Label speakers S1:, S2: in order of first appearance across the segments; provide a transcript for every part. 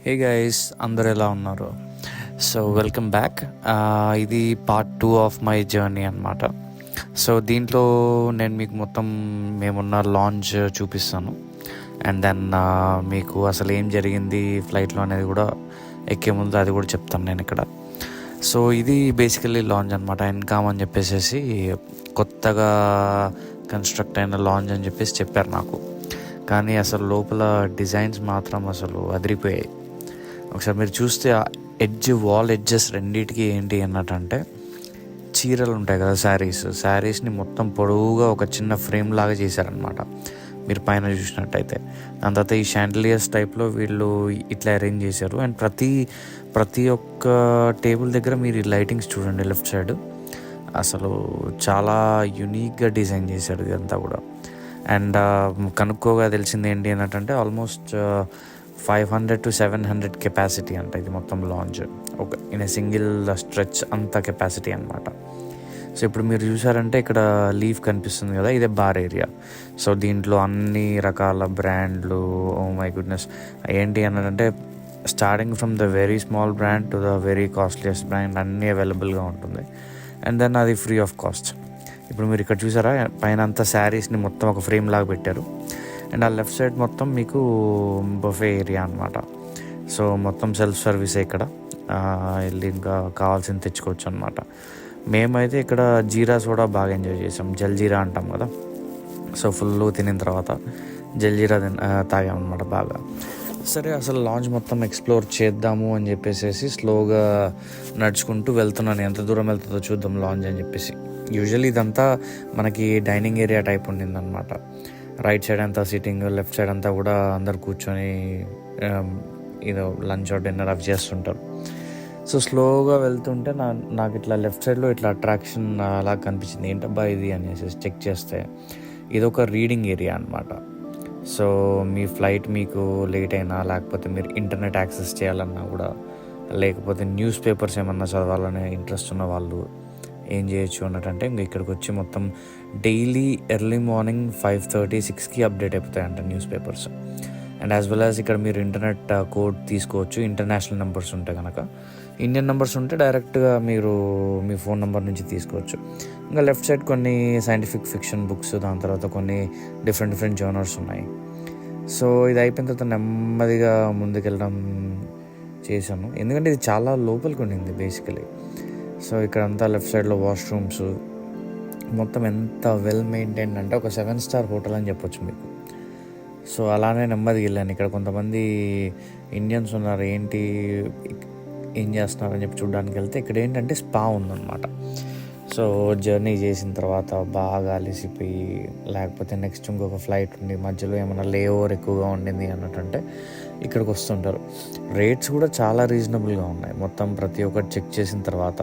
S1: Hey guys, అందరు ఎలా ఉన్నారు? So welcome back. ఇది పార్ట్ 2 ఆఫ్ మై జర్నీ అనమాట. సో దీంట్లో నేను మీకు మొత్తం మేమున్న లాంచ్ చూపిస్తాను. అండ్ దెన్ మీకు అసలు ఏం జరిగింది ఫ్లైట్లో అనేది కూడా ఎక్కే ముందు అది కూడా చెప్తాను నేను ఇక్కడ. సో ఇది బేసికల్లీ లాంచ్ అనమాట. ఎన్కామ్ అని చెప్పేసి కొత్తగా కన్స్ట్రక్ట్ అయిన లాంచ్ అని చెప్పేసి చెప్పారు నాకు. కానీ అసలు లోపల డిజైన్స్ మాత్రం అసలు అదిరిపోయాయి. ఒకసారి మీరు చూస్తే వాల్ ఎడ్జెస్ రెండింటికి ఏంటి అన్నట్టంటే చీరలు ఉంటాయి కదా, శారీస్ని మొత్తం పొడవుగా ఒక చిన్న ఫ్రేమ్ లాగా చేశారనమాట. మీరు పైన చూసినట్టయితే దాని తర్వాత ఈ షాండిలియర్స్ టైప్లో వీళ్ళు ఇట్లా అరేంజ్ చేశారు. అండ్ ప్రతి ఒక్క టేబుల్ దగ్గర మీరు ఈ లైటింగ్స్ చూడండి లెఫ్ట్ సైడ్, అసలు చాలా యునీక్గా డిజైన్ చేశాడు ఇదంతా కూడా. అండ్ కనుక్కోగా తెలిసింది ఏంటి అన్నట్టంటే ఆల్మోస్ట్ 500 to 700 కెపాసిటీ అంట ఇది మొత్తం లాంచ్, ఒక ఇన్ ఏ సింగిల్ స్ట్రెచ్ అంత కెపాసిటీ అనమాట. సో ఇప్పుడు మీరు చూసారంటే ఇక్కడ లీఫ్ కనిపిస్తుంది కదా, ఇదే బార్ ఏరియా. సో దీంట్లో అన్ని రకాల బ్రాండ్లు, ఓ మై గుడ్నెస్, ఏంటి అన్నదంటే starting from the very small brand to the very costliest brand అన్నీ అవైలబుల్గా ఉంటుంది. అండ్ దెన్ అది ఫ్రీ ఆఫ్ కాస్ట్. ఇప్పుడు మీరు ఇక్కడ చూసారా, పైన అంతా శారీస్ని మొత్తం ఒక ఫ్రేమ్ లాగా పెట్టారు. అండ్ ఆ లెఫ్ట్ సైడ్ మొత్తం మీకు బఫే ఏరియా అనమాట. సో మొత్తం సెల్ఫ్ సర్వీసే ఇక్కడ, వెళ్ళి ఇంకా కావాల్సింది తెచ్చుకోవచ్చు అనమాట. మేమైతే ఇక్కడ జీరా సోడా బాగా ఎంజాయ్ చేసాం, జల్జీరా అంటాం కదా. సో ఫుల్ తినిన తర్వాత జల్జీరా తాగామన్నమాట బాగా. సరే అసలు లాంచ్ మొత్తం ఎక్స్ప్లోర్ చేద్దాము అని చెప్పేసి స్లోగా నడుచుకుంటూ వెళ్తున్నాను. ఎంత దూరం వెళ్తుందో చూద్దాం లాంచ్ అని చెప్పేసి. యూజువల్లీ ఇదంతా మనకి డైనింగ్ ఏరియా టైప్ ఉండిందనమాట. రైట్ సైడ్ అంతా సిట్టింగ్, లెఫ్ట్ సైడ్ అంతా కూడా అందరు కూర్చొని ఏదో లంచ్ ఆర్ డిన్నర్ అవి చేస్తుంటారు. సో స్లోగా వెళ్తుంటే నాకు ఇట్లా లెఫ్ట్ సైడ్లో ఇట్లా అట్రాక్షన్ అలా కనిపించింది. ఏంటబ్బా ఇది అనేసి చెక్ చేస్తే ఇదొక రీడింగ్ ఏరియా అనమాట. సో మీ ఫ్లైట్ మీకు లేట్ అయినా, లేకపోతే మీరు ఇంటర్నెట్ యాక్సెస్ చేయాలన్నా కూడా, లేకపోతే న్యూస్ పేపర్స్ ఏమన్నా చదవాలనే ఇంట్రెస్ట్ ఉన్న వాళ్ళు ఏం చేయొచ్చు అన్నట్టంటే ఇంక ఇక్కడికి వచ్చి మొత్తం డైలీ ఎర్లీ మార్నింగ్ 5:30, 6కి అప్డేట్ అయిపోతాయంట news papers. And as well as ఇక్కడ మీరు ఇంటర్నెట్ కోడ్ తీసుకోవచ్చు. ఇంటర్నేషనల్ నెంబర్స్ ఉంటే కనుక, ఇండియన్ నెంబర్స్ ఉంటే డైరెక్ట్గా మీరు మీ ఫోన్ నెంబర్ నుంచి తీసుకోవచ్చు. ఇంకా లెఫ్ట్ సైడ్ కొన్ని సైంటిఫిక్ ఫిక్షన్ బుక్స్, దాని తర్వాత కొన్ని డిఫరెంట్ జర్నల్స్ ఉన్నాయి. సో ఇది అయిపోయిన తర్వాత నెమ్మదిగా ముందుకెళ్ళడం చేశాను, ఎందుకంటే ఇది చాలా లోపలికి ఉండింది బేసికలీ. సో ఇక్కడంతా లెఫ్ట్ సైడ్లో వాష్రూమ్స్ మొత్తం ఎంత వెల్ మెయింటైన్ అంటే ఒక 7 స్టార్ హోటల్ అని చెప్పొచ్చు మీకు. సో అలానే నెమ్మదిగా వెళ్ళాను. ఇక్కడ కొంతమంది ఇండియన్స్ ఉన్నారు, ఏం చేస్తున్నారని చెప్పి చూడడానికి వెళ్తే ఇక్కడ ఏంటంటే స్పా ఉందన్నమాట. సో జర్నీ చేసిన తర్వాత బాగా అలసిపోయి, లేకపోతే నెక్స్ట్ ఇంకొక ఫ్లైట్ ఉండి మధ్యలో ఏమైనా లేఓవర్ ఎక్కువగా ఉండింది అన్నట్టంటే ఇక్కడికి వస్తుంటారు. రేట్స్ కూడా చాలా రీజనబుల్గా ఉన్నాయి. మొత్తం ప్రతి ఒక్కటి చెక్ చేసిన తర్వాత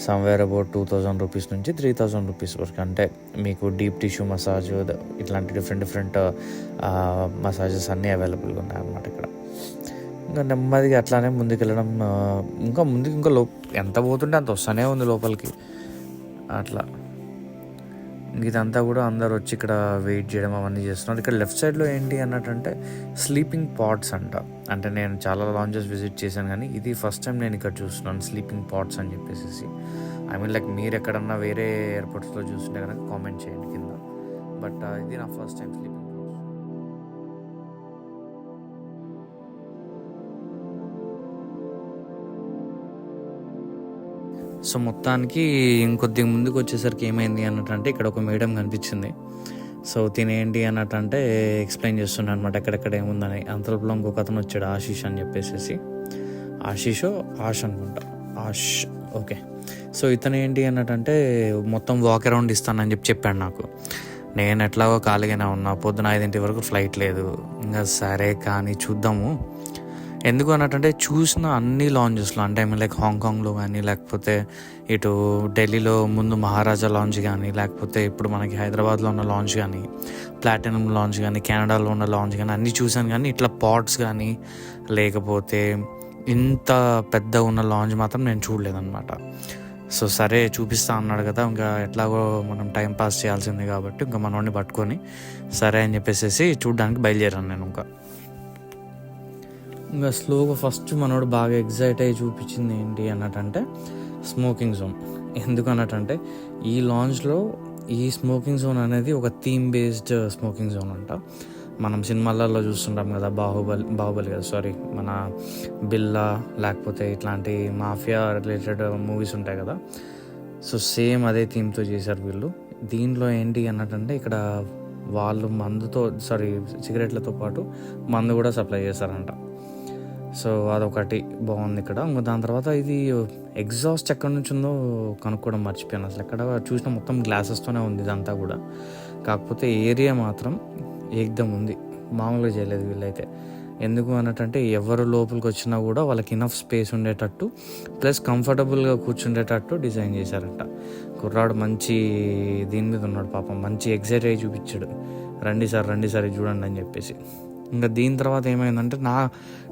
S1: సమ్వేర్ అబౌట్ 2000 రూపీస్ నుంచి 3000 రూపీస్ వరకు. అంటే మీకు డీప్ టిష్యూ మసాజ్, ఇట్లాంటి డిఫరెంట్ మసాజెస్ అన్నీ అవైలబుల్గా ఉన్నాయి అన్నమాట ఇక్కడ. ఇంకా నెమ్మదిగా అట్లానే ముందుకెళ్ళడం, ఇంకా ఎంత పోతుంటే అంత వస్తూనే ఉంది లోపలికి అట్లా. ఇదంతా కూడా అందరు వచ్చి ఇక్కడ వెయిట్ చేయడం అవన్నీ చేస్తున్నారు. ఇక్కడ లెఫ్ట్ సైడ్లో ఏంటి అన్నట్టంటే స్లీపింగ్ పాడ్స్ అంట. అంటే నేను చాలా లాంచెస్ విజిట్ చేశాను, కానీ ఇది ఫస్ట్ టైం నేను ఇక్కడ చూస్తున్నాను స్లీపింగ్ పాడ్స్ అని చెప్పేసి. ఐ మీన్ లైక్ మీరు ఎక్కడన్నా వేరే ఎయిర్పోర్ట్స్లో చూస్తుంటే కనుక కామెంట్ చేయండి కింద. బట్ ఇది నా first time sleeping pods. So మొత్తానికి ఇంకొద్దిగా ముందుకు వచ్చేసరికి ఏమైంది అన్నట్టంటే ఇక్కడ ఒక మేడం కనిపించింది. సో తినేంటి అన్నట్టంటే ఎక్స్ప్లెయిన్ చేస్తున్నాను అనమాట ఎక్కడెక్కడ ఏముందని. అంతలోపల ఇంకొక అతను వచ్చాడు, ఆశీష్ అని చెప్పేసి. ఆష్ అనుకుంటా, ఓకే. సో ఇతను ఏంటి అన్నట్టంటే మొత్తం వాక్ అరౌండ్ ఇస్తానని చెప్పాడు నాకు. నేను ఎట్లాగో ఖాళీగానే ఉన్నా, పొద్దున 5 వరకు ఫ్లైట్ లేదు. ఇంకా సరే కానీ చూద్దాము. ఎందుకు అన్నట్టంటే చూసిన అన్ని లాంచెస్లో, అంటే లైక్ హాంకాంగ్లో కానీ, లేకపోతే ఇటు ఢిల్లీలో ముందు మహారాజా లాంచ్ కానీ, లేకపోతే ఇప్పుడు మనకి హైదరాబాద్లో ఉన్న లాంచ్ కానీ, ప్లాటినం లాంచ్ కానీ, కెనడాలో ఉన్న లాంచ్ కానీ అన్నీ చూశాను. కానీ ఇట్లా పాడ్స్ కానీ, లేకపోతే ఇంత పెద్ద ఉన్న లాంచ్ మాత్రం నేను చూడలేదన్నమాట. సో సరే చూపిస్తా అన్నాడు కదా, ఇంకా ఎట్లాగో మనం టైం పాస్ చేయాల్సింది కాబట్టి ఇంకా మనోడిని పట్టుకొని సరే అని చెప్పేసి చూడడానికి బయలుదేరాను నేను. ఇంకా ఇంకా స్లోగా ఫస్ట్ మనోడు బాగా ఎగ్జైట్ అయ్యి చూపించింది ఏంటి అన్నట్టంటే స్మోకింగ్ జోన్. ఎందుకు అన్నట్టంటే ఈ లాంచ్లో ఈ స్మోకింగ్ జోన్ అనేది ఒక థీమ్ బేస్డ్ స్మోకింగ్ జోన్ అంట. మనం సినిమాలలో చూస్తుంటాం కదా, బాహుబలి కదా సారీ, మన బిల్లా లేకపోతే ఇట్లాంటి మాఫియా రిలేటెడ్ మూవీస్ ఉంటాయి కదా. సో సేమ్ అదే థీమ్తో చేశారు వీళ్ళు. దీంట్లో ఏంటి అన్నట్టంటే ఇక్కడ వాళ్ళు సిగరెట్లతో పాటు మందు కూడా సప్లై చేస్తారంట. సో అదొకటి బాగుంది ఇక్కడ. ఇంకా దాని తర్వాత ఇది ఎగ్జాస్ట్ ఎక్కడి నుంచి ఉందో కనుక్కోవడం మర్చిపోయాను. అసలు ఎక్కడ చూసిన మొత్తం గ్లాసెస్తోనే ఉంది ఇదంతా కూడా. కాకపోతే ఏరియా మాత్రం ఏకదం ఉంది, మామూలుగా చేయలేదు వీళ్ళైతే. ఎందుకు అన్నట్టంటే ఎవరు లోపలికి వచ్చినా కూడా వాళ్ళకి ఇనఫ్ స్పేస్ ఉండేటట్టు ప్లస్ కంఫర్టబుల్గా కూర్చుండేటట్టు డిజైన్ చేశారంట. కుర్రాడు మంచి దీని మీద ఉన్నాడు పాపం, మంచి ఎగ్జైట్ అయ్యి చూపించాడు, రండి సార్ చూడండి అని చెప్పేసి. ఇంకా దీని తర్వాత ఏమైందంటే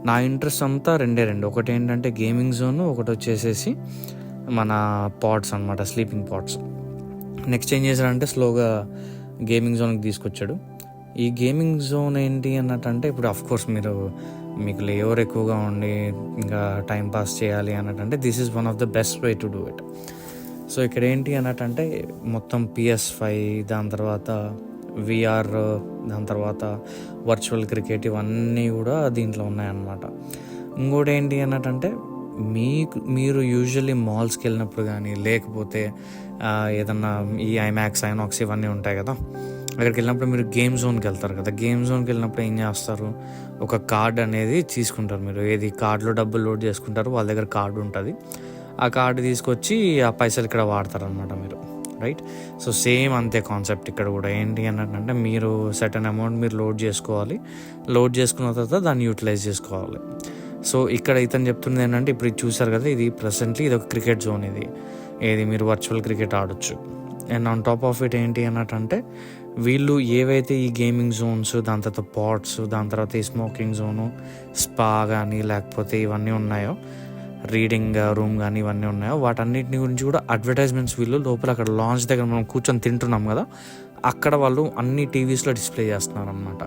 S1: నా ఇంట్రెస్ట్ అంతా రెండే. ఒకటి ఏంటంటే గేమింగ్ జోన్, ఒకటి వచ్చేసేసి మన పాడ్స్ అనమాట, స్లీపింగ్ పాడ్స్. నెక్స్ట్ ఏం చేశాడంటే స్లోగా గేమింగ్ జోన్కి తీసుకొచ్చాడు. ఈ గేమింగ్ జోన్ ఏంటి అన్నట్టంటే ఇప్పుడు అఫ్కోర్స్ మీకు లేవర్ ఎక్కువగా ఉండి ఇంకా టైంపాస్ చేయాలి అన్నట్టంటే this is one of the best way to do it. So ఇక్కడ ఏంటి అన్నట్టంటే మొత్తం PS5, దాని తర్వాత VR, దాని తర్వాత వర్చువల్ క్రికెట్, ఇవన్నీ కూడా దీంట్లో ఉన్నాయన్నమాట. ఇంకోటి ఏంటి అన్నట్టంటే మీరు యూజువల్లీ మాల్స్కి వెళ్ళినప్పుడు కానీ లేకపోతే ఏదన్నా ఈ ఐమాక్స్, ఐనాక్స్ ఇవన్నీ ఉంటాయి కదా, అక్కడికి వెళ్ళినప్పుడు మీరు గేమ్ జోన్కి వెళ్తారు కదా. గేమ్ జోన్కి వెళ్ళినప్పుడు ఏం చేస్తారు, ఒక కార్డ్ అనేది తీసుకుంటారు. మీరు ఏది కార్డులో డబ్బులు లోడ్ చేసుకుంటారు, వాళ్ళ దగ్గర కార్డు ఉంటుంది. ఆ కార్డు తీసుకొచ్చి ఆ పైసలు ఇక్కడ వాడతారనమాట మీరు, రైట్. సో సేమ్ అంతే కాన్సెప్ట్ ఇక్కడ కూడా. ఏంటి అన్నట్టంటే మీరు సర్టన్ అమౌంట్ మీరు లోడ్ చేసుకోవాలి, లోడ్ చేసుకున్న తర్వాత దాన్ని యూటిలైజ్ చేసుకోవాలి. సో ఇక్కడ ఇతను చెప్తుంది ఏంటంటే ఇప్పుడు ఇది చూసారు కదా, ఇది ప్రెసెంట్లీ ఇది ఒక క్రికెట్ జోన్. ఇది మీరు వర్చువల్ క్రికెట్ ఆడొచ్చు. And on top of it ఏంటి అన్నట్టంటే వీళ్ళు ఏవైతే ఈ గేమింగ్ జోన్స్, దాని తర్వాత పాట్స్, దాని తర్వాత ఈ స్మోకింగ్ జోను, స్పా కానీ లేకపోతే ఇవన్నీ ఉన్నాయో, రీడింగ్ రూమ్ కానీ ఇవన్నీ ఉన్నాయో, వాటన్నిటిని గురించి కూడా అడ్వర్టైజ్మెంట్స్ వీళ్ళు లోపల అక్కడ లాంచ్ దగ్గర మనం కూర్చొని తింటున్నాం కదా, అక్కడ వాళ్ళు అన్ని టీవీస్లో డిస్ప్లే చేస్తున్నారు అనమాట.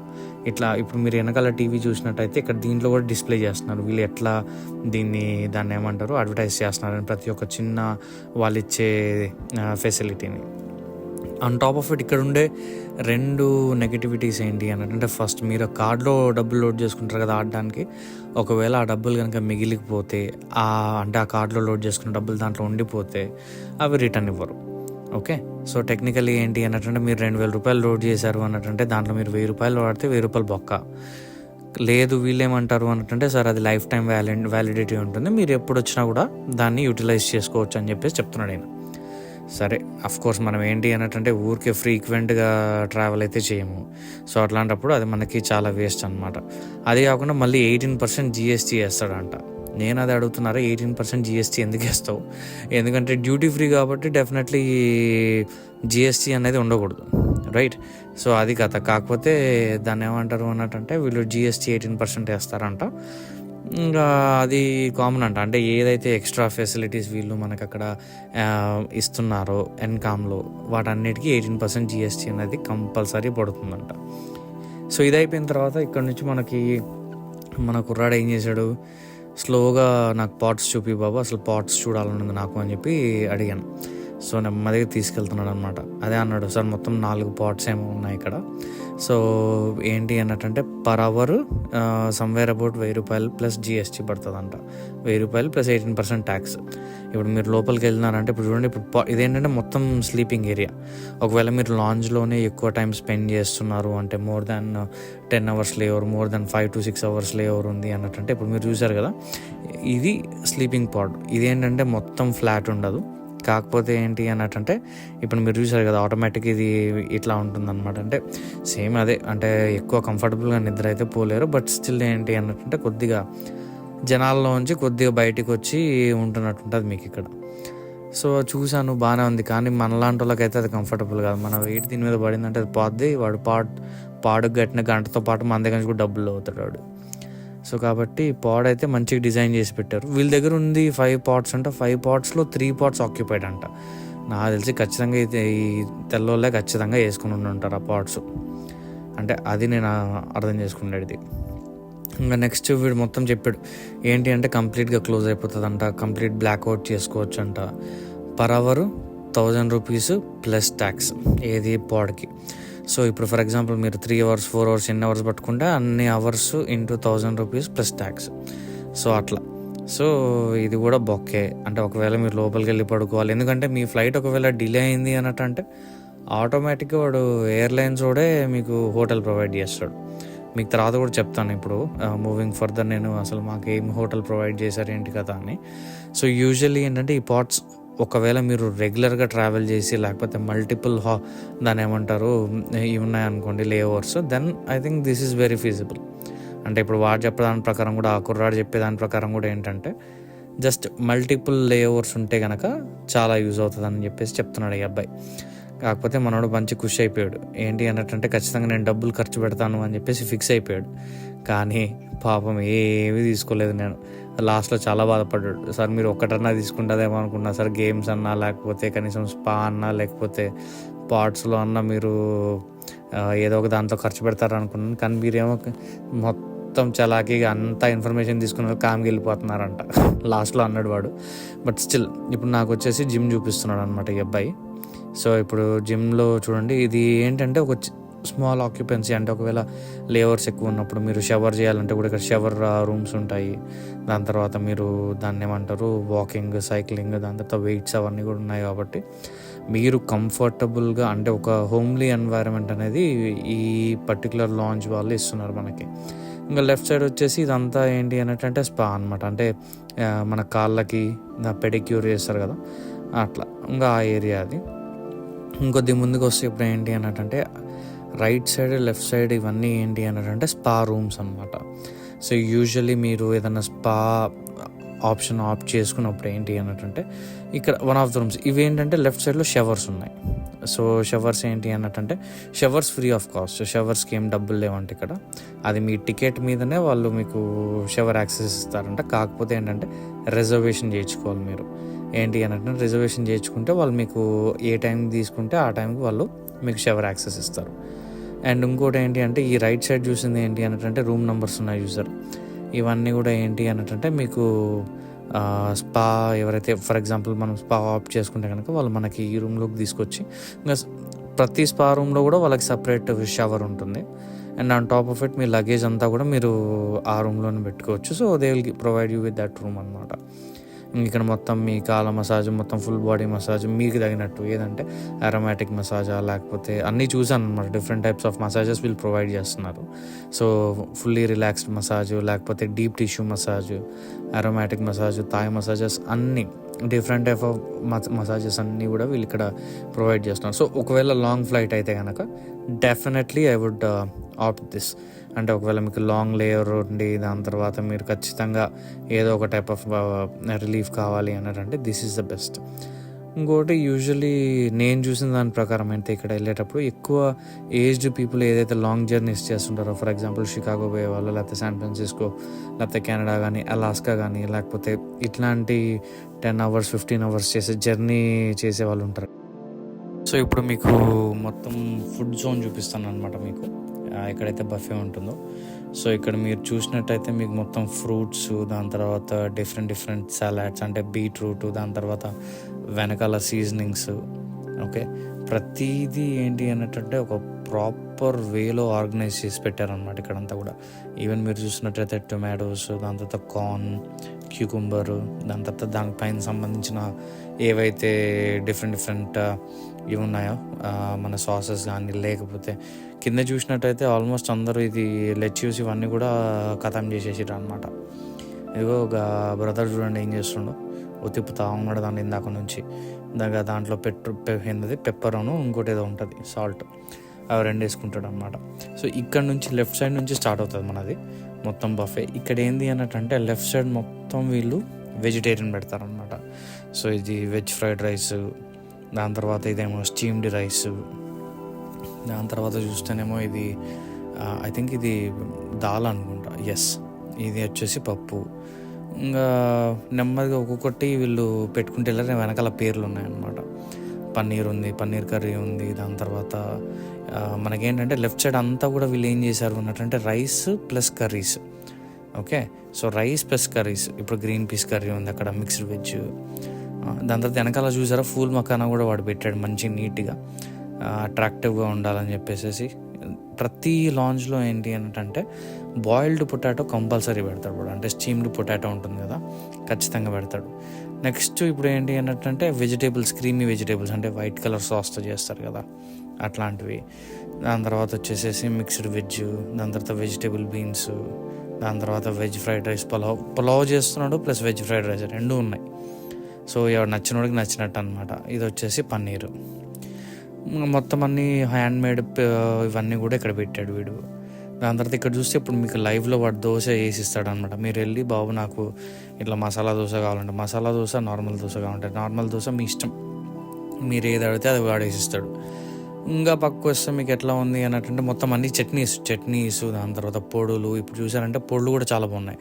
S1: ఇట్లా ఇప్పుడు మీరు వెనకాల టీవీ చూసినట్టయితే ఇక్కడ దీంట్లో కూడా డిస్ప్లే చేస్తున్నారు. వీళ్ళు ఎట్లా దాన్ని ఏమంటారు, అడ్వర్టైజ్ చేస్తున్నారని ప్రతి ఒక్క చిన్న వాళ్ళు ఇచ్చే ఫెసిలిటీని. ఆన్ టాప్ ఆఫ్ ఇట్ ఇక్కడ ఉండే 2 నెగటివిటీస్ ఏంటి అంటే ఫస్ట్ మీరు కార్డులో డబ్బులు లోడ్ చేసుకుంటారు కదా ఆడడానికి, ఒకవేళ ఆ డబ్బులు కనుక మిగిలిపోతే అంటే ఆ కార్డులో లోడ్ చేసుకున్న డబ్బులు దాంట్లో ఉండిపోతే అవి రిటర్న్ ఇవ్వరు. ఓకే, సో టెక్నికలీ ఏంటి అన్నట్టంటే మీరు 2,000 రూపాయలు లోడ్ చేశారు అన్నట్టంటే దాంట్లో మీరు 1,000 రూపాయలు వాడితే 1,000 రూపాయలు బొక్క లేదు. వీళ్ళు ఏమంటారు అన్నట్టంటే సార్ అది లైఫ్ టైం వ్యాలిడిటీ ఉంటుంది, మీరు ఎప్పుడు వచ్చినా కూడా దాన్ని యూటిలైజ్ చేసుకోవచ్చు అని చెప్పేసి చెప్తున్నాడు నేను. సరే, అఫ్కోర్స్ మనం ఏంటి అన్నట్టంటే ఊరికే ఫ్రీక్వెంట్గా ట్రావెల్ అయితే చేయము. సో అట్లాంటప్పుడు అది మనకి చాలా వేస్ట్ అనమాట. అది కాకుండా మళ్ళీ 18% GST వేస్తాడంట. నేను అది అడుగుతున్నారా, 18% GST ఎందుకు వేస్తావు? ఎందుకంటే డ్యూటీ ఫ్రీ కాబట్టి డెఫినెట్లీ GST అనేది ఉండకూడదు, రైట్. సో అది కథ. కాకపోతే దాన్ని ఏమంటారు అన్నట్టంటే వీళ్ళు GST 18% వేస్తారంట. ఇంకా అది కామన్ అంట. అంటే ఏదైతే ఎక్స్ట్రా ఫెసిలిటీస్ వీళ్ళు మనకు అక్కడ ఇస్తున్నారో ఎన్కామ్లో, వాటన్నిటికీ 18% GST అనేది కంపల్సరీ పడుతుందంట. సో ఇది అయిపోయిన తర్వాత ఇక్కడ నుంచి మన కుర్రాడు ఏం చేశాడు, స్లోగా నాకు పాట్స్ చూపి బాబు, అసలు పాట్స్ చూడాలనుంది నాకు అని చెప్పి అడిగాను. సో నెమ్మదిగా తీసుకెళ్తున్నాడు అనమాట. అదే అన్నాడు, సార్ మొత్తం 4 పాట్స్ ఏమో ఉన్నాయి ఇక్కడ. సో ఏంటి అన్నట్టంటే పర్ అవర్ సమ్వేర్ అబౌట్ 1,000 రూపాయలు ప్లస్ GST పడుతుందంట. 1,000 రూపాయలు ప్లస్ 18% ట్యాక్స్. ఇప్పుడు మీరు లోపలికి వెళ్ళినారంటే ఇప్పుడు చూడండి, ఇప్పుడు ఇదేంటంటే మొత్తం స్లీపింగ్ ఏరియా. ఒకవేళ మీరు లాంజ్లోనే ఎక్కువ టైం స్పెండ్ చేస్తున్నారు అంటే more than 10 hours layover, more than 5 to 6 hours layover ఉంది అన్నట్టంటే ఇప్పుడు మీరు చూసారు కదా, ఇది స్లీపింగ్ పాడ్. ఇదేంటంటే మొత్తం ఫ్లాట్ ఉండదు. కాకపోతే ఏంటి అన్నట్టంటే ఇప్పుడు మీరు చూసారు కదా, ఆటోమేటిక్ ఇది ఇట్లా ఉంటుందన్నమాట. అంటే సేమ్ అదే, అంటే ఎక్కువ కంఫర్టబుల్గా నిద్ర అయితే పోలేరు, బట్ స్టిల్ ఏంటి అన్నట్టంటే కొద్దిగా జనాల్లోంచి కొద్దిగా బయటికి వచ్చి ఉంటున్నట్టు ఉంటుంది మీకు ఇక్కడ. సో చూశాను, బాగానే ఉంది. కానీ మనలాంటి వాళ్ళకైతే అది కంఫర్టబుల్ కాదు. మన వెయిట్ దీని మీద పడిందంటే అది పోద్ది. వాడు పాడుకు కట్టిన గంటతో పాటు మన దగ్గర నుంచి కూడా డబ్బులు అవుతాడు వాడు. సో కాబట్టి పాడ్ అయితే మంచిగా డిజైన్ చేసి పెట్టారు. వీళ్ళ దగ్గర ఉంది 5 పాట్స్ అంట. 5 పాట్స్లో 3 పాట్స్ ఆక్యుపైడ్ అంట. నాకు తెలిసి ఖచ్చితంగా ఈ తెల్లోళ్ళే ఖచ్చితంగా వేసుకుని ఉంటారు ఆ పాట్స్. అంటే అది నేను అర్థం చేసుకునేది. ఇంకా నెక్స్ట్ వీడు మొత్తం చెప్పాడు ఏంటి అంటే కంప్లీట్గా క్లోజ్ అయిపోతుందంట, కంప్లీట్ బ్లాక్అవుట్ చేసుకోవచ్చు అంట, per hour 1000 rupees plus tax ఏది పాడ్కి. సో ఇప్పుడు ఫర్ ఎగ్జాంపుల్ మీరు 3 అవర్స్ 4 అవర్స్ ఎన్ని అవర్స్ పట్టుకుంటే అన్ని hours into 1000 rupees plus tax. So అట్లా. సో ఇది కూడా బొక్కే. అంటే ఒకవేళ మీరు లోపలికి వెళ్ళి పడుకోవాలి, ఎందుకంటే మీ ఫ్లైట్ ఒకవేళ డిలే అయింది అన్నట్టు అంటే ఆటోమేటిక్గా వాడు ఎయిర్లైన్స్ కూడా మీకు హోటల్ ప్రొవైడ్ చేస్తాడు. మీకు తర్వాత కూడా చెప్తాను ఇప్పుడు మూవింగ్ ఫర్దర్ నేను అసలు మాకు ఏం హోటల్ ప్రొవైడ్ చేశారు ఏంటి కదా అని. సో యూజువల్లీ ఏంటంటే ఈ పాట్స్ ఒకవేళ మీరు రెగ్యులర్గా ట్రావెల్ చేసి లేకపోతే మల్టిపుల్ దాని ఏమంటారు ఇవి ఉన్నాయనుకోండి layovers, then I think this is very feasible. అంటే ఇప్పుడు వాడు చెప్పేదాని ప్రకారం కూడా ఆ కుర్రాడు చెప్పేదాని ప్రకారం కూడా ఏంటంటే జస్ట్ మల్టిపుల్ లేఓవర్స్ ఉంటే కనుక చాలా యూజ్ అవుతుందని చెప్పేసి చెప్తున్నాడు ఈ అబ్బాయి. కాకపోతే మనోడు మంచి ఖుషి అయిపోయాడు. ఏంటి అన్నట్టంటే ఖచ్చితంగా నేను డబ్బులు ఖర్చు పెడతాను అని చెప్పేసి ఫిక్స్ అయిపోయాడు. కానీ పాపం ఏమీ తీసుకోలేదు. నేను లాస్ట్లో చాలా బాధపడ్డాడు. సార్ మీరు ఒక్కటన్నా తీసుకుంటుందేమో అనుకున్నా సార్, గేమ్స్ అన్నా లేకపోతే కనీసం స్పా అన్నా లేకపోతే పార్ట్స్లో అన్నా మీరు ఏదో ఒక దాంతో ఖర్చు పెడతారు అనుకున్నాను. కానీ మీరేమో మొత్తం చలాకీగా అంతా ఇన్ఫర్మేషన్ తీసుకున్న కామ్కి వెళ్ళిపోతున్నారంట లాస్ట్లో అన్నాడు వాడు. బట్ స్టిల్ ఇప్పుడు నాకు వచ్చేసి జిమ్ చూపిస్తున్నాడు అనమాట ఈ అబ్బాయి. సో ఇప్పుడు జిమ్లో చూడండి, ఇది ఏంటంటే ఒక స్మాల్ ఆక్యుపెన్సీ. అంటే ఒకవేళ లేవర్స్ ఎక్కువ ఉన్నప్పుడు మీరు షవర్ చేయాలంటే కూడా ఇక్కడ షవర్ రూమ్స్ ఉంటాయి. దాని తర్వాత మీరు దాన్ని ఏమంటారు వాకింగ్, సైక్లింగ్, దాని తర్వాత వెయిట్స్ అవన్నీ కూడా ఉన్నాయి. కాబట్టి మీరు కంఫర్టబుల్గా అంటే ఒక హోమ్లీ ఎన్వైరన్మెంట్ అనేది ఈ పర్టికులర్ లాంచ్ వాళ్ళు ఇస్తున్నారు మనకి. ఇంకా లెఫ్ట్ సైడ్ వచ్చేసి ఇదంతా ఏంటి అన్నట్టు స్పా అనమాట. అంటే మన కాళ్ళకి పెడిక్యూర్ చేస్తారు కదా అట్లా, ఇంకా ఆ ఏరియా అది. ఇంకొద్ది ముందుకు వస్తే ఇప్పుడు ఏంటి అన్నట్టంటే రైట్ సైడ్ లెఫ్ట్ సైడ్ ఇవన్నీ ఏంటి అన్నట్టంటే స్పా రూమ్స్ అనమాట. సో యూజువల్లీ మీరు ఏదైనా స్పా ఆప్షన్ ఆప్ట్ చేసుకున్నప్పుడు ఏంటి అన్నట్టంటే ఇక్కడ వన్ ఆఫ్ ద రూమ్స్ ఇవి ఏంటంటే లెఫ్ట్ సైడ్లో షవర్స్ ఉన్నాయి. సో షవర్స్ ఏంటి అన్నట్టంటే షవర్స్ ఫ్రీ ఆఫ్ కాస్ట్. షవర్స్కి ఏం డబ్బులు లేవంటే ఇక్కడ, అది మీ టికెట్ మీదనే వాళ్ళు మీకు షవర్ యాక్సెస్ ఇస్తారంట. కాకపోతే ఏంటంటే రిజర్వేషన్ చేయించుకోవాలి మీరు. ఏంటి అన్నట్టు రిజర్వేషన్ చేయించుకుంటే వాళ్ళు మీకు ఏ టైంకి తీసుకుంటే ఆ టైంకి వాళ్ళు మీకు షవర్ యాక్సెస్ ఇస్తారు. అండ్ ఇంకోటి ఏంటి అంటే ఈ రైట్ సైడ్ చూసింది ఏంటి అన్నట్టు రూమ్ నెంబర్స్ ఉన్నాయి చూసారు, ఇవన్నీ కూడా ఏంటి అన్నట్టు మీకు స్పా ఎవరైతే ఫర్ ఎగ్జాంపుల్ మనం స్పా ఆప్ట్ చేసుకుంటే కనుక వాళ్ళు మనకి ఈ రూమ్లోకి తీసుకొచ్చి ఇంకా ప్రతి స్పా రూమ్లో కూడా వాళ్ళకి సపరేట్ షవర్ ఉంటుంది. And on top of it me luggage అంతా కూడా మీరు ఆ రూమ్లోనే పెట్టుకోవచ్చు. So they will provide you with that room అనమాట. ఇక్కడ మొత్తం మీ కాళ్ళ మసాజ్, మొత్తం ఫుల్ బాడీ మసాజ్ మీకు తగినట్టు, ఏదంటే అరోమాటిక్ మసాజా లేకపోతే అన్నీ చూసాను అనమాట. డిఫరెంట్ టైప్స్ ఆఫ్ మసాజెస్ వీళ్ళు ప్రొవైడ్ చేస్తున్నారు. సో ఫుల్లీ రిలాక్స్డ్ మసాజ్, లేకపోతే deep tissue massage, aromatic massage, Thai massages, అన్నీ డిఫరెంట్ టైప్ ఆఫ్ మసాజెస్ అన్నీ కూడా వీళ్ళు ఇక్కడ ప్రొవైడ్ చేస్తున్నారు. సో ఒకవేళ లాంగ్ ఫ్లైట్ అయితే కనుక definitely I would opt this. అంటే ఒకవేళ మీకు లాంగ్ లేయర్ ఉండి దాని తర్వాత మీరు ఖచ్చితంగా ఏదో ఒక టైప్ ఆఫ్ రిలీఫ్ కావాలి అన్నట్టు దిస్ ఈజ్ ద బెస్ట్. ఇంకోటి యూజువలీ నేను చూసిన దాని ప్రకారం అయితే ఇక్కడ వెళ్ళేటప్పుడు ఎక్కువ ఏజ్డ్ పీపుల్ ఏదైతే లాంగ్ జర్నీస్ చేస్తుంటారో, ఫర్ ఎగ్జాంపుల్ షికాగో పోయే వాళ్ళు, లేకపోతే శాన్ ఫ్రాన్సిస్కో, లేకపోతే కెనడా కానీ అలాస్కా కానీ, లేకపోతే ఇట్లాంటి 10 hours 15 hours చేసే జర్నీ చేసే వాళ్ళు ఉంటారు. సో ఇప్పుడు మీకు మొత్తం ఫుడ్ జోన్ చూపిస్తాను అనమాట. మీకు ఎక్కడైతే బఫే ఉంటుందో, సో ఇక్కడ మీరు చూసినట్టయితే మీకు మొత్తం ఫ్రూట్స్, దాని తర్వాత డిఫరెంట్ సలాడ్స్ అంటే బీట్రూట్, దాని తర్వాత వెనకాల సీజనింగ్స్, ఓకే ప్రతిదీ ఏంటి అన్నట్టు ఒక ప్రాపర్ వేలో ఆర్గనైజ్ చేసి పెట్టారనమాట ఇక్కడంతా కూడా. ఈవెన్ మీరు చూసినట్టయితే టొమాటోస్, దాని తర్వాత కార్న్, క్యూకుంబర్, దాని తర్వాత దానిపైన సంబంధించిన ఏవైతే డిఫరెంట్ ఇవి ఉన్నాయో మన సాసెస్ కానీ, లేకపోతే కింద చూసినట్టయితే ఆల్మోస్ట్ అందరూ ఇది లెట్యూస్ ఇవన్నీ కూడా ఖతం చేసేసారు అనమాట. ఇదిగో ఒక బ్రదర్ చూడండి ఏం చేస్తుండో, తిప్పుతా ఉన్నాడు దాన్ని ఇందాక నుంచి. దాంట్లో పెప్పర్ అను ఇంకోటి ఏదో ఉంటుంది సాల్ట్, అవి 2 వేసుకుంటాడు అనమాట. సో ఇక్కడ నుంచి లెఫ్ట్ సైడ్ నుంచి స్టార్ట్ అవుతుంది మనది మొత్తం బఫే. ఇక్కడ ఏంది అన్నట్టంటే లెఫ్ట్ సైడ్ మొత్తం వీళ్ళు వెజిటేరియన్ పెడతారనమాట. సో ఇది వెజ్ ఫ్రైడ్ రైస్, దాని తర్వాత ఇదేమో స్టీమ్డ్ రైస్, దాని తర్వాత చూస్తేనేమో ఇది ఐ థింక్ ఇది దాల్ అనుకుంటా, ఎస్ ఇది వచ్చేసి పప్పు. ఇంకా నెమ్మదిగా ఒక్కొక్కటి వీళ్ళు పెట్టుకుంటే వెళ్ళారు, వెనకాల పేర్లు ఉన్నాయన్నమాట. పన్నీర్ ఉంది, పన్నీర్ కర్రీ ఉంది. దాని తర్వాత మనకేంటంటే లెఫ్ట్ సైడ్ అంతా కూడా వీళ్ళు ఏం చేశారు అన్నట్టంటే rice plus curries. Okay. So rice plus curries, ఇప్పుడు గ్రీన్ పీస్ కర్రీ ఉంది అక్కడ, మిక్స్డ్ వెజ్. దాని తర్వాత వెనకాల చూసారా ఫూల్ మఖానా కూడా వాడు పెట్టాడు మంచి నీట్గా, అట్రాక్టివ్గా ఉండాలని చెప్పేసి. ప్రతి లాంజ్లో ఏంటి అంటే బాయిల్డ్ పొటాటో కంపల్సరీ పెడతాడు వాడు, అంటే స్టీమ్డ్ పొటాటో ఉంటుంది కదా, ఖచ్చితంగా పెడతాడు. నెక్స్ట్ ఇప్పుడు ఏంటి అంటే వెజిటేబుల్స్, క్రీమీ వెజిటేబుల్స్, అంటే వైట్ కలర్ సాస్తో చేస్తారు కదా అట్లాంటివి. దాని తర్వాత వచ్చేసేసి మిక్స్డ్ వెజ్, దాని తర్వాత వెజిటేబుల్ బీన్స్, దాని తర్వాత వెజ్ ఫ్రైడ్ రైస్, పులావ్ చేస్తున్నాడు ప్లస్ వెజ్ ఫ్రైడ్ రైస్ రెండూ ఉన్నాయి. సో ఎవరు నచ్చినోడికి నచ్చినట్టు అనమాట. ఇది వచ్చేసి పన్నీరు, మొత్తం అన్నీ హ్యాండ్మేడ్ ఇవన్నీ కూడా ఇక్కడ పెట్టాడు వీడు. దాని తర్వాత ఇక్కడ చూస్తే ఇప్పుడు మీకు లైవ్లో వాడు దోశ వేసిస్తాడు అనమాట. మీరు వెళ్ళి బాబు నాకు ఇట్లా మసాలా దోశ కావాలంటే మసాలా దోశ, నార్మల్ దోశ కావాలంటే నార్మల్ దోశ, మీ ఇష్టం, మీరు ఏది అడిగితే అది వాడు వేసిస్తాడు. ఇంకా పక్కకు వస్తే మీకు ఎట్లా ఉంది అన్నట్టు మొత్తం అన్ని చట్నీస్, దాని తర్వాత పొడులు. ఇప్పుడు చూసారంటే పొడులు కూడా చాలా బాగున్నాయి,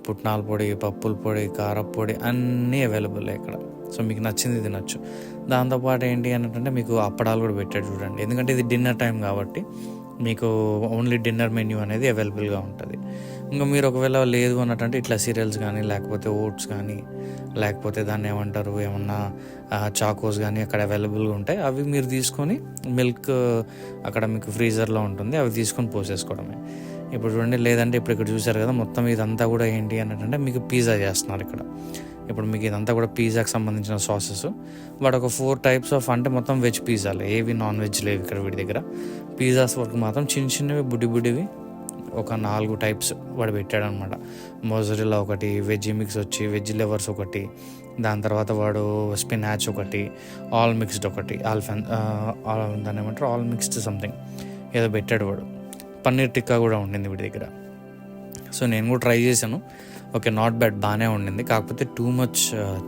S1: పుట్నాల పొడి, పప్పుల పొడి, కారపొడి అన్నీ అవైలబుల్ ఇక్కడ. సో మీకు నచ్చింది తినచ్చు. దాంతోపాటు ఏంటి అంటే మీకు అప్పడాలు కూడా పెట్టాడు చూడండి, ఎందుకంటే ఇది డిన్నర్ టైం కాబట్టి మీకు ఓన్లీ డిన్నర్ మెన్యూ అనేది అవైలబుల్గా ఉంటుంది. ఇంకా మీరు ఒకవేళ లేదు అన్నట్టు ఇట్లా సీరియల్స్ కానీ, లేకపోతే ఓట్స్ కానీ, లేకపోతే దాన్ని ఏమన్నా చాకోస్ కానీ అక్కడ అవైలబుల్గా ఉంటాయి. అవి మీరు తీసుకొని, మిల్క్ అక్కడ మీకు ఫ్రీజర్లో ఉంటుంది, అవి తీసుకొని పోసేసుకోవడమే. ఇప్పుడు చూడండి, లేదంటే ఇప్పుడు ఇక్కడ చూసారు కదా మొత్తం ఇదంతా కూడా ఏంటి అంటే మీకు పిజ్జా చేస్తున్నారు ఇక్కడ. ఇప్పుడు మీకు ఇదంతా కూడా పిజ్జాకి సంబంధించిన సాసెస్. వాడు ఒక 4 టైప్స్ ఆఫ్, అంటే మొత్తం వెజ్ పిజ్జాలు, ఏవి నాన్ వెజ్ లేవు ఇక్కడ వీడి దగ్గర. పిజ్జాస్ వరకు మాత్రం చిన్నవి బుడ్డివి ఒక 4 టైప్స్ వాడు పెట్టాడు అనమాట. మొజరెల్లా ఒకటి, వెజ్ మిక్స్ వచ్చి వెజ్ లెవర్స్ ఒకటి, దాని తర్వాత వాడు స్పినాచ్ ఒకటి, ఆల్ మిక్స్డ్ ఒకటి, దాన్ని ఏమంటారు ఆల్ మిక్స్డ్ సంథింగ్ ఏదో పెట్టాడు వాడు. పన్నీర్ టిక్కా కూడా ఉండింది వీడి దగ్గర. సో నేను కూడా ట్రై చేశాను, ఓకే నాట్ బ్యాడ్, బాగానే ఉండింది. కాకపోతే టూ మచ్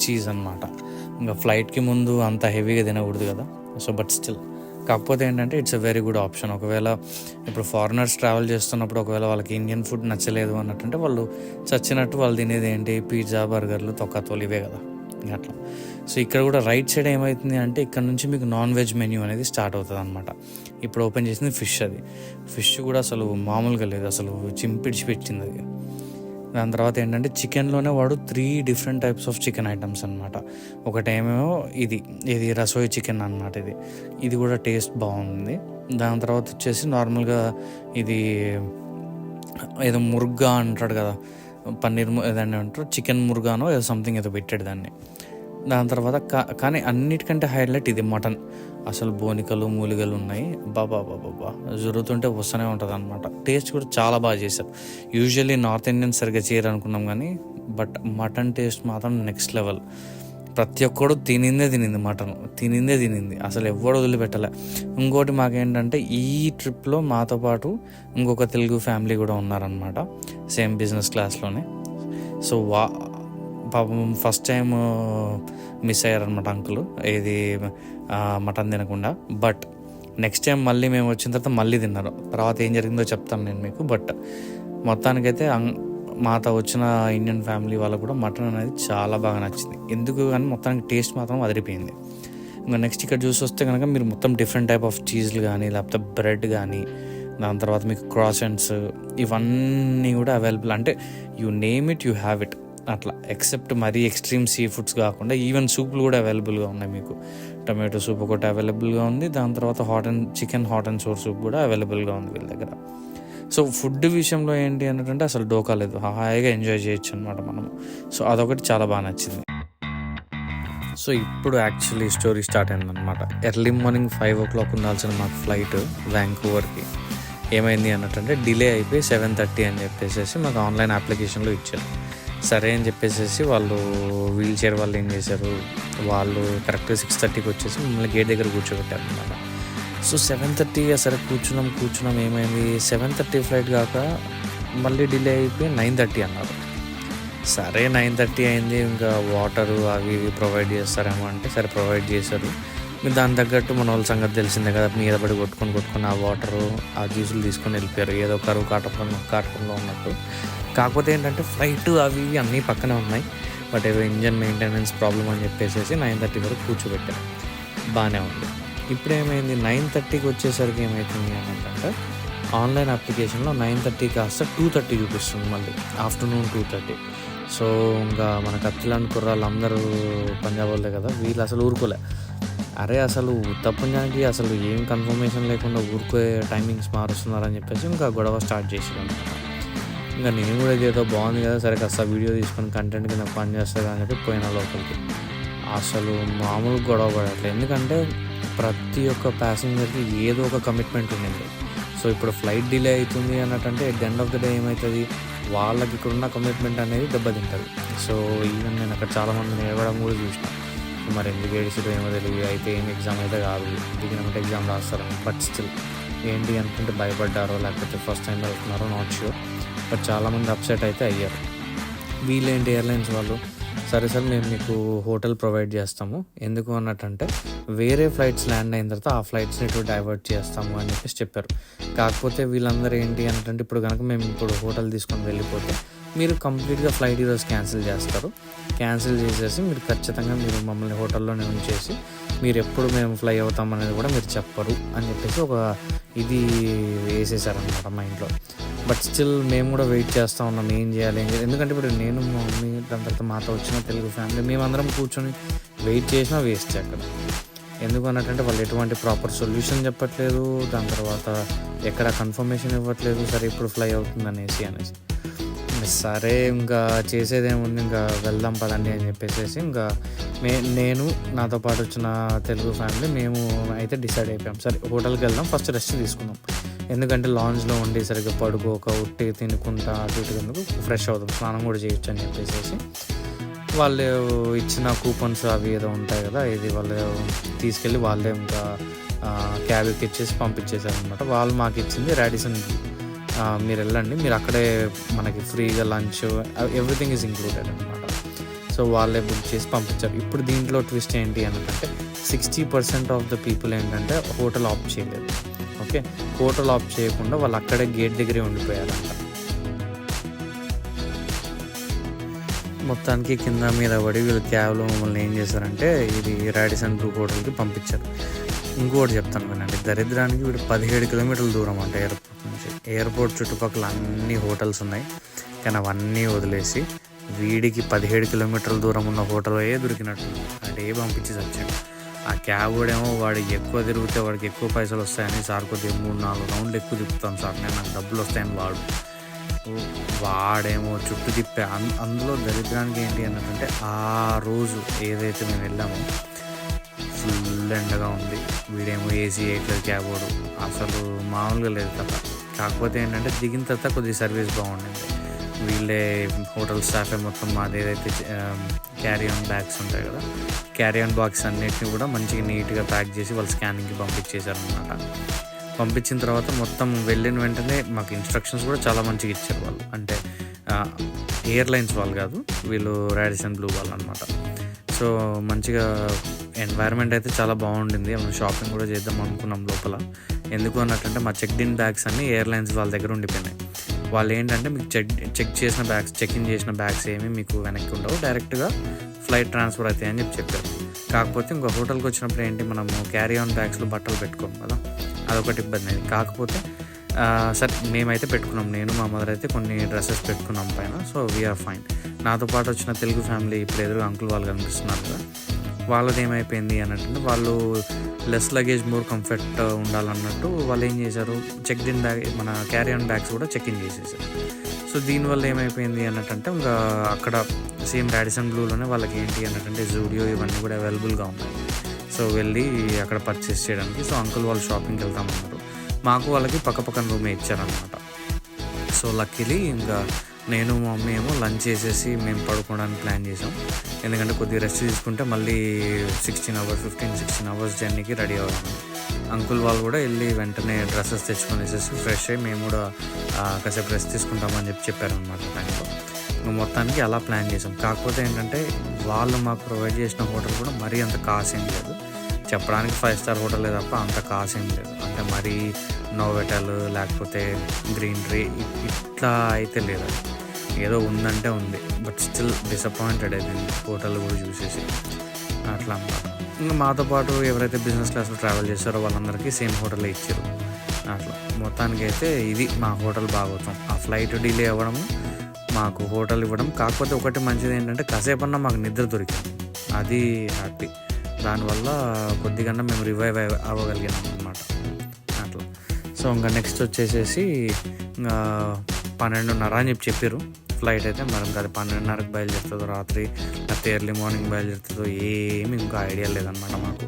S1: చీజ్ అనమాట. ఇంకా ఫ్లైట్కి ముందు అంత హెవీగా తినకూడదు కదా, సో బట్ స్టిల్. కాకపోతే ఏంటంటే it's a very good option. ఒకవేళ ఇప్పుడు ఫారినర్స్ ట్రావెల్ చేస్తున్నప్పుడు ఒకవేళ వాళ్ళకి ఇండియన్ ఫుడ్ నచ్చలేదు అన్నట్టుంటే వాళ్ళు చచ్చినట్టు వాళ్ళు తినేది ఏంటి, పిజ్జా, బర్గర్లు, తొక్కతోలు ఇవే కదా అట్లా. సో ఇక్కడ కూడా రైట్ సైడ్ ఏమవుతుంది అంటే ఇక్కడ నుంచి మీకు నాన్ వెజ్ మెన్యూ అనేది స్టార్ట్ అవుతుంది అనమాట. ఇప్పుడు ఓపెన్ చేసింది ఫిష్. అది ఫిష్ కూడా అసలు మామూలుగా లేదు, అసలు చింపిడిచి పెట్టింది అది. దాని తర్వాత ఏంటంటే చికెన్లోనే వాడు 3 different types of chicken items అనమాట. ఒకటేమో ఇది రసోయి చికెన్ అనమాట. ఇది కూడా టేస్ట్ బాగుంది. దాని తర్వాత వచ్చేసి నార్మల్గా ఇది ఏదో ముర్గా అంటాడు కదా, పన్నీర్ ఏదన్నా అంటారు, చికెన్ ముర్గానో ఏదో సంథింగ్ ఏదో పెట్టాడు దాన్ని. దాని తర్వాత కానీ అన్నిటికంటే హైలైట్ ఇది మటన్. అసలు బోనికలు, మూలికలు ఉన్నాయి, బాబా జరుగుతుంటే వస్తూనే ఉంటుంది అనమాట. టేస్ట్ కూడా చాలా బాగా చేశారు. యూజువల్లీ నార్త్ ఇండియన్స్ సరిగ్గా చేయరు అనుకున్నాం కానీ, బట్ మటన్ టేస్ట్ మాత్రం నెక్స్ట్ లెవెల్. ప్రతి ఒక్కడు తినింది మటన్, తినింది, అసలు ఎవడు వదిలిపెట్టలే. ఇంకోటి మాకేంటంటే ఈ ట్రిప్లో మాతో పాటు ఇంకొక తెలుగు ఫ్యామిలీ కూడా ఉన్నారనమాట, సేమ్ బిజినెస్ క్లాస్లోనే. సో పాపం ఫస్ట్ టైం మిస్ అయ్యారనమాట అంకుల్, ఏది మటన్ తినకుండా. బట్ నెక్స్ట్ టైం మళ్ళీ మేము వచ్చిన తర్వాత మళ్ళీ తిన్నారు. తర్వాత ఏం జరిగిందో చెప్తాను నేను మీకు. బట్ మొత్తానికైతే మాతో వచ్చిన ఇండియన్ ఫ్యామిలీ వాళ్ళకు కూడా మటన్ అనేది చాలా బాగా నచ్చింది. ఎందుకు కానీ మొత్తానికి టేస్ట్ మాత్రం అదిరిపోయింది. ఇంకా నెక్స్ట్ ఇక్కడ చూసి వస్తే కనుక మీరు మొత్తం డిఫరెంట్ టైప్ ఆఫ్ చీజ్లు కానీ, లేకపోతే బ్రెడ్ కానీ, దాని తర్వాత మీకు క్రాసెంట్స్, ఇవన్నీ కూడా అవైలబుల్. అంటే you name it, you have it అట్లా. ఎక్సెప్ట్ మరీ ఎక్స్ట్రీమ్ సీ ఫుడ్స్ కాకుండా ఈవెన్ సూప్లు కూడా అవైలబుల్గా ఉన్నాయి. మీకు టమాటో సూప్ ఒకటి అవైలబుల్గా ఉంది. దాని తర్వాత chicken hot and sour soup కూడా అవైలబుల్గా ఉంది వీళ్ళ దగ్గర. సో ఫుడ్ విషయంలో ఏంటి అంటే అసలు డోకా లేదు, హాయిగా ఎంజాయ్ చేయొచ్చు అనమాట మనము. సో అదొకటి చాలా బాగా నచ్చింది. సో ఇప్పుడు యాక్చువల్లీ స్టోరీ స్టార్ట్ అయిందనమాట. ఎర్లీ మార్నింగ్ 5 o'clock ఉండాల్సిన మాకు ఫ్లైట్ వ్యాంకూవర్కి ఏమైంది అన్నట్టు డిలే అయిపోయి 7:30 అని చెప్పేసి మాకు ఆన్లైన్ అప్లికేషన్లో ఇచ్చారు. సరే అని చెప్పేసి వాళ్ళు వీల్ చైర్ వాళ్ళు ఏం చేశారు, వాళ్ళు కరెక్ట్గా 6:30కి వచ్చేసి మమ్మల్ని గేట్ దగ్గర కూర్చోబెట్టారు అనమాట. సో 7:30 సరే కూర్చున్నాం. ఏమైంది 7:30 ఫ్లైట్ కాక మళ్ళీ డిలే అయిపోయి 9:30 అన్నారు. సరే 9:30 అయింది, ఇంకా వాటరు అవి ఇవి ప్రొవైడ్ చేస్తారేమో అంటే సరే ప్రొవైడ్ చేశారు. మీరు దాని తగ్గట్టు మన వాళ్ళ సంగతి తెలిసిందే కదా, మీద పడి కొట్టుకొని ఆ వాటరు ఆ జ్యూసులు తీసుకొని వెళ్ళిపోయారు, ఏదో కరువు కాటకంలో ఉన్నట్టు. కాకపోతే ఏంటంటే ఫ్లైట్ అవి ఇవి అన్నీ పక్కనే ఉన్నాయి. బట్ ఏదో ఇంజన్ మెయింటెనెన్స్ ప్రాబ్లం అని చెప్పేసి 9:30 వరకు కూర్చోబెట్టారు, బాగానే ఉంది. ఇప్పుడు ఏమైంది 9:30కి వచ్చేసరికి ఏమవుతుంది అంటే ఆన్లైన్ అప్లికేషన్లో 9:30 కాస్త 2:30 చూపిస్తుంది మళ్ళీ ఆఫ్టర్నూన్ 2:30. సో ఇంకా మన కత్తిలాంటి కుర్రాళ్ళు అందరూ పంజాబ్ వాళ్ళే కదా, వీళ్ళు అసలు ఊరుకోలే. అరే అసలు ఉత్తపుణ్యానికి అసలు ఏం కన్ఫర్మేషన్ లేకుండా ఊరుకోే టైమింగ్స్ మారుస్తున్నారని చెప్పేసి ఇంకా గొడవ స్టార్ట్ చేసేదన్నమాట. ఇంకా నేను కూడా ఇదేదో బాగుంది కదా, సరే కాస్త వీడియో తీసుకొని కంటెంట్ కింద పని చేస్తుంది అని చెప్పి పోయిన లోపలికి. అసలు మామూలు గొడవ పడట్లేదు, ఎందుకంటే ప్రతి ఒక్క ప్యాసింజర్కి ఏదో ఒక కమిట్మెంట్ ఉండింది. సో ఇప్పుడు ఫ్లైట్ డిలే అవుతుంది అన్నట్టంటే at the end of the day ఏమవుతుంది, వాళ్ళకి ఇక్కడున్న కమిట్మెంట్ అనేది దెబ్బతింటుంది. సో ఈవెన్ నేను అక్కడ చాలామందిని ఏడవడం కూడా చూసిన. మరి ఎందుకు ఏడిసిదో ఏమో తెలియదు, అయితే ఏం ఎగ్జామ్ అయితే కాదు, దిగినట్టు ఎగ్జామ్ రాస్తారని. బట్ స్టిల్ ఏంటి అనుకుంటే భయపడ్డారో లేకపోతే ఫస్ట్ టైం వెళ్తున్నారో నాట్ ష్యూర్, బట్ చాలామంది అప్సెట్ అయితే అయ్యారు. వీళ్ళేంటి ఎయిర్లైన్స్ వాళ్ళు, సరే సార్ మేము మీకు హోటల్ ప్రొవైడ్ చేస్తాము, ఎందుకు అన్నట్టంటే వేరే ఫ్లైట్స్ ల్యాండ్ అయిన తర్వాత ఆ ఫ్లైట్స్ని ఇటు డైవర్ట్ చేస్తాము అని చెప్పేసి చెప్పారు. కాకపోతే వీళ్ళందరూ ఏంటి అన్నట్టంటే ఇప్పుడు కనుక మేము ఇప్పుడు హోటల్ తీసుకొని వెళ్ళిపోతే మీరు కంప్లీట్గా ఫ్లైట్ ఈరోజు క్యాన్సిల్ చేస్తారు, క్యాన్సిల్ చేసేసి మీరు ఖచ్చితంగా మీరు మమ్మల్ని హోటల్లోనే ఉంచేసి మీరు ఎప్పుడు మేము ఫ్లై అవుతాం అనేది కూడా మీరు చెప్పరు అని చెప్పేసి ఒక ఇది వేసేసారనమాట మా ఇంట్లో. బట్ స్టిల్ మేము కూడా వెయిట్ చేస్తూ ఉన్నాం ఏం చేయాలి ఎందుకంటే ఇప్పుడు నేను మా మమ్మీ దాని తర్వాత మాతో వచ్చిన తెలుగు ఫ్యామిలీ మేమందరం కూర్చొని వెయిట్ చేసినా వేస్ట్ అక్కడ. ఎందుకు అన్నట్టంటే వాళ్ళు ఎటువంటి ప్రాపర్ సొల్యూషన్ చెప్పట్లేదు, దాని తర్వాత ఎక్కడ కన్ఫర్మేషన్ ఇవ్వట్లేదు సరే ఇప్పుడు ఫ్లై అవుతుంది అనేసి. సరే ఇంకా చేసేదేముంది, ఇంకా వెళ్దాం పదండి అని చెప్పేసి ఇంకా నేను నాతో పాటు వచ్చిన తెలుగు ఫ్యామిలీ మేము అయితే డిసైడ్ అయిపోయాం, సరే హోటల్కి వెళ్దాం, ఫస్ట్ రెస్ట్ తీసుకుందాం, ఎందుకంటే లాంజ్లో ఉండి సరిగ్గా పడుకోక ఉట్టి తినుకుంటా అటు ఇటు ఎందుకు ఫ్రెష్ అవుతాం, స్నానం కూడా చేయొచ్చు అని చెప్పేసి వాళ్ళు ఇచ్చిన కూపన్స్ అవి ఏదో ఉంటాయి కదా, ఇది వాళ్ళు తీసుకెళ్ళి వాళ్ళే ఇంకా క్యాబ్కి ఇచ్చేసి పంపించేశారు అనమాట. వాళ్ళు మాకు ఇచ్చింది రాడిసన్, మీరు వెళ్ళండి, మీరు అక్కడే మనకి ఫ్రీగా లంచ్ ఎవ్రీథింగ్ ఈజ్ ఇంక్లూడెడ్ అనమాట. సో వాళ్ళే బుక్ చేసి పంపించారు. ఇప్పుడు దీంట్లో ట్విస్ట్ ఏంటి అంటే 60% ఆఫ్ ద పీపుల్ ఏంటంటే హోటల్ ఆప్ట్ చేయలేదు. ఓకే, హోటల్ ఆప్ట్ చేయకుండా వాళ్ళు అక్కడే గేట్ దగ్గరే ఉండిపోయారంట. మొత్తానికి కింద మీద పడి వీళ్ళు క్యాబ్లో మమ్మల్ని ఏం చేశారంటే ఇది రాడిసన్ బ్లూ హోటల్కి పంపించారు. ఇంకోటి చెప్తాను వినండి, దరిద్రానికి వీడు 17 కిలోమీటర్ల దూరం అంట ఎయిర్పోర్ట్ నుంచి. ఎయిర్పోర్ట్ చుట్టుపక్కల అన్ని హోటల్స్ ఉన్నాయి, కానీ అవన్నీ వదిలేసి వీడికి 17 కిలోమీటర్ల దూరం ఉన్న హోటల్ దొరికినట్టు అంటే పంపించి వచ్చాడు. ఆ క్యాబ్ వాడేమో వాడు ఎక్కువ తిరిగితే వాడికి ఎక్కువ పైసలు వస్తాయని సార్ కొద్దిగా 3-4 రౌండ్లు ఎక్కువ తిప్పుతాను సార్, నేను నాకు డబ్బులు వస్తాయని వాడేమో చుట్టూ తిప్పే. అందులో దరిద్రానికి ఏంటి అన్నట్టుంటే ఆ రోజు ఏదైతే మేము వెళ్ళామో ఫుల్ ఎండగా ఉంది, వీడేమో ఏసీ వేయట్లేదు క్యాబ్ వాడు, అసలు మామూలుగా లేదు కదా. కాకపోతే ఏంటంటే దిగిన తర్వాత కొద్దిగా సర్వీస్ బాగుండింది, వీళ్ళే హోటల్ స్టాఫే మొత్తం మాది ఏదైతే క్యారీ ఆన్ బ్యాగ్స్ ఉంటాయి కదా, క్యారీ ఆన్ బాక్స్ అన్నిటిని కూడా మంచిగా నీట్గా ప్యాక్ చేసి వాళ్ళు స్కానింగ్కి పంపించేశారనమాట. పంపించిన తర్వాత మొత్తం వెళ్ళిన వెంటనే మాకు ఇన్స్ట్రక్షన్స్ కూడా చాలా మంచిగా ఇచ్చారు వాళ్ళు, అంటే ఎయిర్లైన్స్ వాళ్ళు కాదు, వీళ్ళు రాడిసన్ బ్లూ వాళ్ళు అనమాట. సో మంచిగా ఎన్వైరన్మెంట్ అయితే చాలా బాగుండింది, మనం షాపింగ్ కూడా చేద్దాం అనుకున్నాం లోపల. ఎందుకు అన్నట్టంటే మా చెక్డ్ బ్యాగ్స్ అన్నీ ఎయిర్లైన్స్ వాళ్ళ దగ్గర ఉండిపోయినాయి. వాళ్ళు ఏంటంటే మీకు చెక్ చేసిన బ్యాగ్స్, చెక్ ఇన్ చేసిన బ్యాగ్స్ ఏమీ మీకు వెనక్కి ఉండవు, డైరెక్ట్గా ఫ్లైట్ ట్రాన్స్ఫర్ అవుతాయి అని చెప్పారు. కాకపోతే ఇంకో హోటల్కి వచ్చినప్పుడు ఏంటి మనము క్యారీ ఆన్ బ్యాగ్స్లో బట్టలు పెట్టుకోం కదా, అదొకటి ఇబ్బంది అయింది. కాకపోతే సరే మేమైతే పెట్టుకున్నాం, నేను మా మదర్ అయితే కొన్ని డ్రెస్సెస్ పెట్టుకున్నాం పైన, సో వీఆర్ ఫైన్. నాతో పాటు వచ్చిన తెలుగు ఫ్యామిలీ ఇప్పుడు ఎదురు అంకుల్ వాళ్ళు కనిపిస్తున్నారు కదా, వాళ్ళది ఏమైపోయింది అన్నట్టు వాళ్ళు లెస్ లగేజ్ మోర్ కంఫర్ట్ ఉండాలన్నట్టు వాళ్ళు ఏం చేశారు, చెక్ ఇన్ బ్యాగ్ మన క్యారీ ఆన్ బ్యాగ్స్ కూడా చెక్ ఇన్ చేసేసారు. సో దీనివల్ల ఏమైపోయింది అన్నట్టంటే ఇంకా అక్కడ సేమ్ రాడిసన్ బ్లూలోనే వాళ్ళకి ఏంటి అన్నట్టంటే జూడియో ఇవన్నీ కూడా అవైలబుల్గా ఉన్నాయి. సో వెళ్ళి అక్కడ పర్చేస్ చేయడానికి సో అంకుల్ వాళ్ళు షాపింగ్కి వెళ్తామన్నారు, మాకు వాళ్ళకి పక్కపక్కన రూమే ఇచ్చారనమాట. సో లక్కీలీ ఇంకా నేను మా మమ్మీ ఏమో లంచ్ చేసేసి మేము పడుకోవడానికి ప్లాన్ చేసాం, ఎందుకంటే కొద్దిగా రెస్ట్ తీసుకుంటే మళ్ళీ 15-16 అవర్స్ జర్నీకి రెడీ అవ్వాలి. అంకుల్ వాళ్ళు కూడా వెళ్ళి వెంటనే డ్రెస్సెస్ తెచ్చుకొనేసేసి ఫ్రెష్ అయ్యి మేము కూడా కాసేపు రెస్ట్ తీసుకుంటామని చెప్పారనమాట టైంలో. మొత్తానికి అలా ప్లాన్ చేసాం. కాకపోతే ఏంటంటే వాళ్ళు మాకు ప్రొవైడ్ చేసిన హోటల్ కూడా మరీ అంత కాస్ట్ ఏం లేదు, చెప్పడానికి 5 స్టార్ హోటలే తప్ప అంత కాస్ట్ ఏం లేదు, అంటే మరీ నోవెటల్ లేకపోతే గ్రీనరీ ఇట్లా అయితే లేదు, ఏదో ఉందంటే ఉంది. బట్ స్టిల్ డిసప్పాయింటెడ్ అయింది హోటల్ కూడా చూసేసి అట్లా అన్నమాట. ఇంకా మాతో పాటు ఎవరైతే బిజినెస్ క్లాస్లో ట్రావెల్ చేస్తారో వాళ్ళందరికీ సేమ్ హోటలే ఇచ్చారు అట్లా. మొత్తానికైతే ఇది మా హోటల్ భాగవతం. ఆ ఫ్లైట్ డిలే అవ్వడం, మాకు హోటల్ ఇవ్వడం. కాకపోతే ఒకటి మంచిది ఏంటంటే కాసేపన్నా మాకు నిద్ర దొరికింది, అది హ్యాపీ. దానివల్ల కొద్దిగా మేము రివైవ్ అవ్వగలిగాం అన్నమాట అట్లా. సో ఇంకా నెక్స్ట్ వచ్చేసేసి 12:30 అని చెప్పారు ఫ్లైట్ అయితే. మరి ఇంకా అది 12:30కి బయలుదేరుతుందో రాత్రి, లేకపోతే ఎర్లీ మార్నింగ్ బయలుదేరుతుందో ఏమి ఇంకా ఐడియా లేదనమాట. మాకు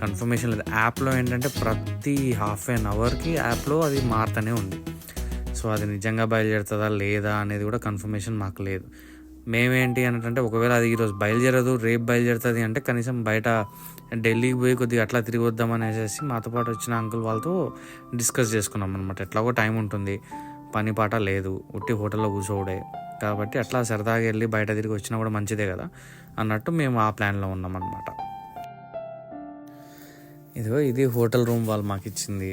S1: కన్ఫర్మేషన్ లేదు. యాప్లో ఏంటంటే ప్రతి హాఫ్ అన్ అవర్కి యాప్లో అది మారుతూనే ఉంది. సో అది నిజంగా బయలుదేరుతుందా లేదా అనేది కూడా కన్ఫర్మేషన్ మాకు లేదు. మేమేంటి అంటే ఒకవేళ అది ఈరోజు బయలుదేరదు, రేపు బయలుదేరుతుంది అంటే కనీసం బయట ఢిల్లీకి పోయి కొద్దిగా అట్లా తిరిగి వద్దాం అనేసి మాతో పాటు వచ్చిన అంకుల్ వాళ్ళతో డిస్కస్ చేసుకున్నాం అనమాట. ఎట్లాగో టైం ఉంటుంది, పని పాట లేదు, ఉట్టి హోటల్లో కూర్చోవడే కాబట్టి అట్లా సరదాగా వెళ్ళి బయట తిరిగి వచ్చినా కూడా మంచిదే కదా అన్నట్టు మేము ఆ ప్లాన్లో ఉన్నాం అన్నమాట. ఇది హోటల్ రూమ్ వాళ్ళు మాకు ఇచ్చింది.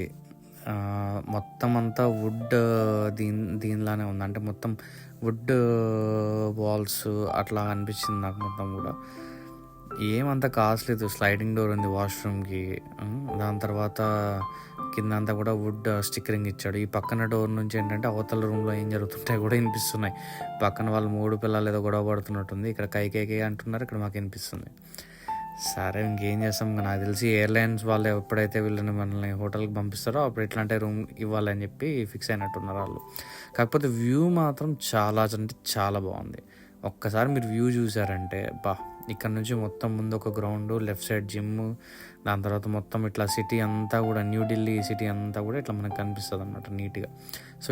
S1: మొత్తం అంతా వుడ్ దీనిలానే ఉంది, అంటే మొత్తం వుడ్ వాల్స్ అట్లా అనిపించింది నాకు మొత్తం కూడా. ఏమంత కాస్ట్ లేదు. స్లైడింగ్ డోర్ ఉంది వాష్రూమ్కి. దాని తర్వాత కింద అంతా కూడా వుడ్ స్టిక్కరింగ్ ఇచ్చాడు. ఈ పక్కన డోర్ నుంచి ఏంటంటే అవతల రూమ్లో ఏం జరుగుతుంటాయి కూడా వినిపిస్తున్నాయి. పక్కన వాళ్ళు 3 పిల్లలు ఏదో గొడవ పడుతున్నట్టుంది. ఇక్కడ కైకేకే అంటున్నారు, ఇక్కడ మాకు వినిపిస్తుంది. సరే ఇంకేం చేస్తాం. నాకు తెలిసి ఎయిర్లైన్స్ వాళ్ళు ఎప్పుడైతే వీళ్ళని మనల్ని హోటల్కి పంపిస్తారో అప్పుడు ఎట్లాంటి రూమ్ ఇవ్వాలని చెప్పి ఫిక్స్ అయినట్టున్నారు వాళ్ళు. కాకపోతే వ్యూ మాత్రం చాలా అంటే చాలా బాగుంది. ఒక్కసారి మీరు వ్యూ చూసారంటే ఇక్కడ నుంచి మొత్తం ముందు ఒక గ్రౌండ్, లెఫ్ట్ సైడ్ జిమ్, దాని తర్వాత మొత్తం ఇట్లా సిటీ అంతా కూడా, న్యూఢిల్లీ సిటీ అంతా కూడా ఇట్లా మనకు కనిపిస్తుంది అన్నమాట నీట్గా. సో